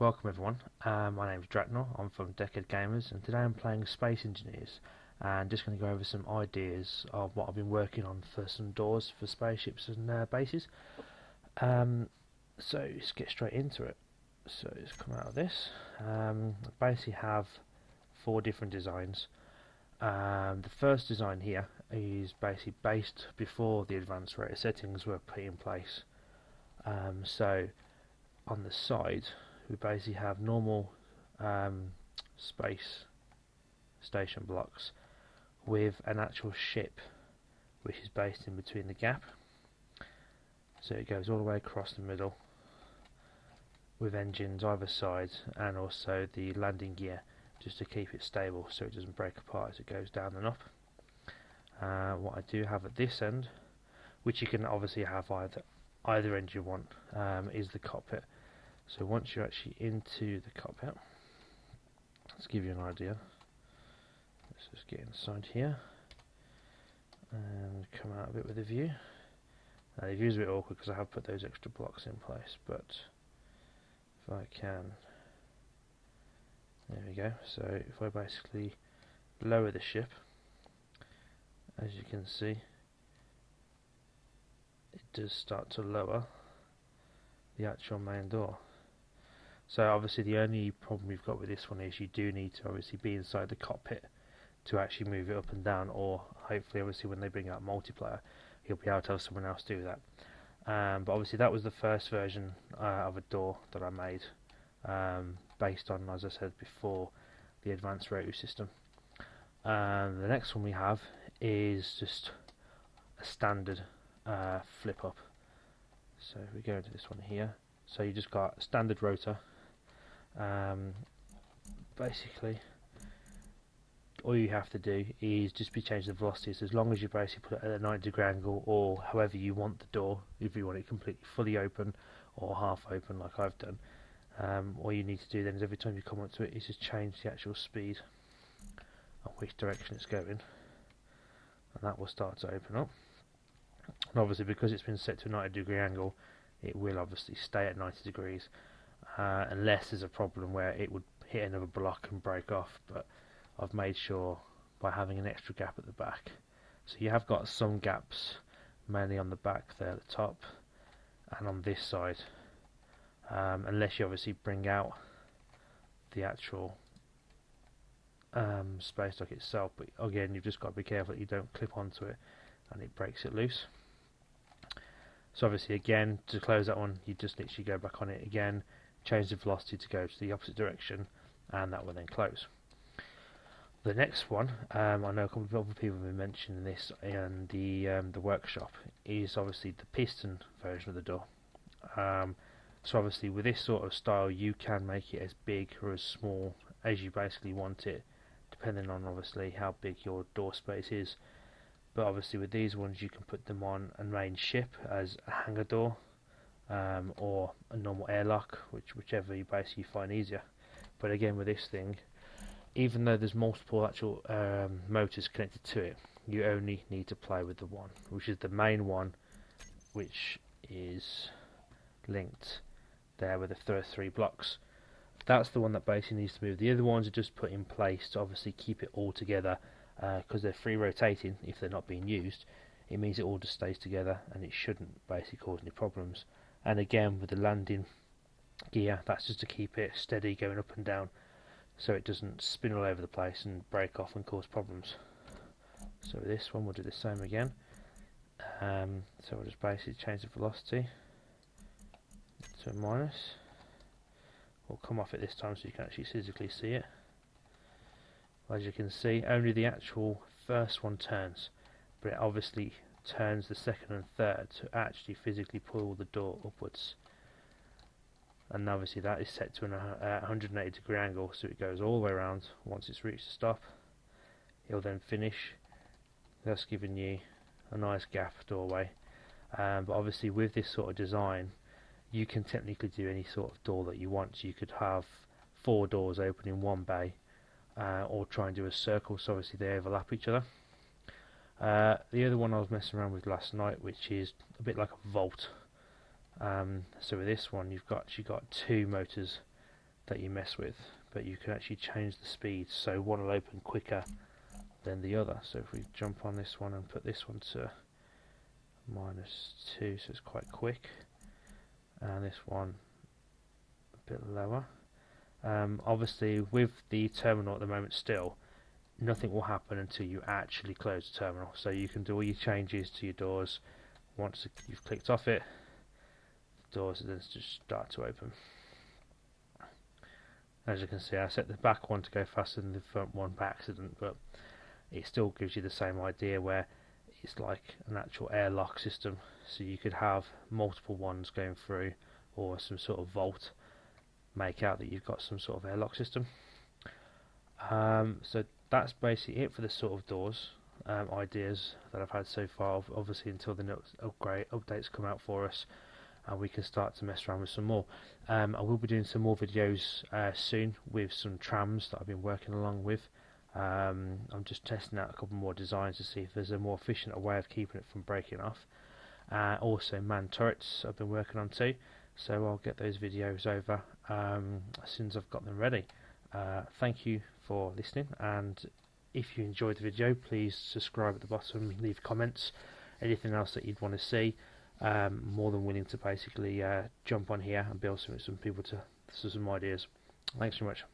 Welcome everyone, my name is Draknoir, I'm from Decade Gamers, and today I'm playing Space Engineers and just going to go over some ideas of what I've been working on for some doors for spaceships and bases. So let's get straight into it. So let's come out of this. I basically have four different designs. The first design here is basically based before the advanced rater settings were put in place. So on the side we basically have normal space station blocks with an actual ship which is based in between the gap, so it goes all the way across the middle with engines either side and also the landing gear just to keep it stable so it doesn't break apart as it goes down and up. What I do have at this end, which you can obviously have either end you want, is the cockpit. So once you're actually into the cockpit, let's give you an idea. Let's just get inside here and come out a bit with the view. Now the view's a bit awkward because I have put those extra blocks in place, but if I can, there we go. So if I basically lower the ship, as you can see, it does start to lower the actual main door. So obviously the only problem we've got with this one is you do need to obviously be inside the cockpit to actually move it up and down, or hopefully obviously when they bring out multiplayer you'll be able to have someone else do that. But obviously that was the first version of a door that I made, based on, as I said before, the advanced rater system. The next one we have is just a standard flip up. So if we go into this one here, so you just got a standard rotor. Basically all you have to do is just be change the velocities, as long as you basically put it at a 90-degree angle or however you want the door, if you want it completely fully open or half open like I've done. All you need to do then is every time you come up to it is just change the actual speed and which direction it's going, and that will start to open up. And obviously because it's been set to a 90-degree angle, it will obviously stay at 90 degrees, unless there's a problem where it would hit another block and break off, but I've made sure by having an extra gap at the back. So you have got some gaps mainly on the back there at the top and on this side, unless you obviously bring out the actual space dock itself, but again you've just got to be careful that you don't clip onto it and it breaks it loose. So obviously again, to close that one you just literally go back on it again, change the velocity to go to the opposite direction, and that will then close. The next one, I know a couple of other people have been mentioning this in the workshop, is obviously the piston version of the door. So obviously with this sort of style you can make it as big or as small as you basically want it, depending on obviously how big your door space is. But obviously with these ones you can put them on a main ship as a hangar door, or a normal airlock, whichever you basically find easier. But again with this thing, even though there's multiple actual motors connected to it, you only need to play with the one, which is the main one, which is linked there with the three blocks. That's the one that basically needs to move. The other ones are just put in place to obviously keep it all together, because they're free rotating. If they're not being used, it means it all just stays together and it shouldn't basically cause any problems. And again with the landing gear, that's just to keep it steady going up and down so it doesn't spin all over the place and break off and cause problems. So with this one we'll do the same again. So we'll just basically change the velocity to a minus. We'll come off it this time so you can actually physically see it. As you can see, only the actual first one turns, but it obviously turns the second and third to actually physically pull the door upwards. And obviously that is set to a 180-degree angle, so it goes all the way around. Once it's reached the stop, it'll then finish, thus giving you a nice gap doorway. But obviously with this sort of design you can technically do any sort of door that you want. So you could have 4 doors open in one bay, or try and do a circle so obviously they overlap each other. The other one I was messing around with last night, which is a bit like a vault. So with this one you've actually got 2 motors that you mess with, but you can actually change the speed, so one will open quicker than the other. So if we jump on this one and put this one to -2, so it's quite quick, and this one a bit lower. Obviously with the terminal at the moment still, nothing will happen until you actually close the terminal, so you can do all your changes to your doors. Once you've clicked off it, the doors then just start to open. As you can see, I set the back one to go faster than the front one by accident, but it still gives you the same idea where it's like an actual airlock system, so you could have multiple ones going through, or some sort of vault, make out that you've got some sort of airlock system. So that's basically it for the sort of doors ideas that I've had so far, obviously until the next updates come out for us and we can start to mess around with some more. I will be doing some more videos soon with some trams that I've been working along with. I'm just testing out a couple more designs to see if there's a more efficient way of keeping it from breaking off. Also manned turrets I've been working on too, so I'll get those videos over as soon as I've got them ready. Thank you for listening, and if you enjoyed the video, please subscribe at the bottom, leave comments, anything else that you'd want to see. More than willing to basically jump on here and build some people to some ideas. Thanks very much.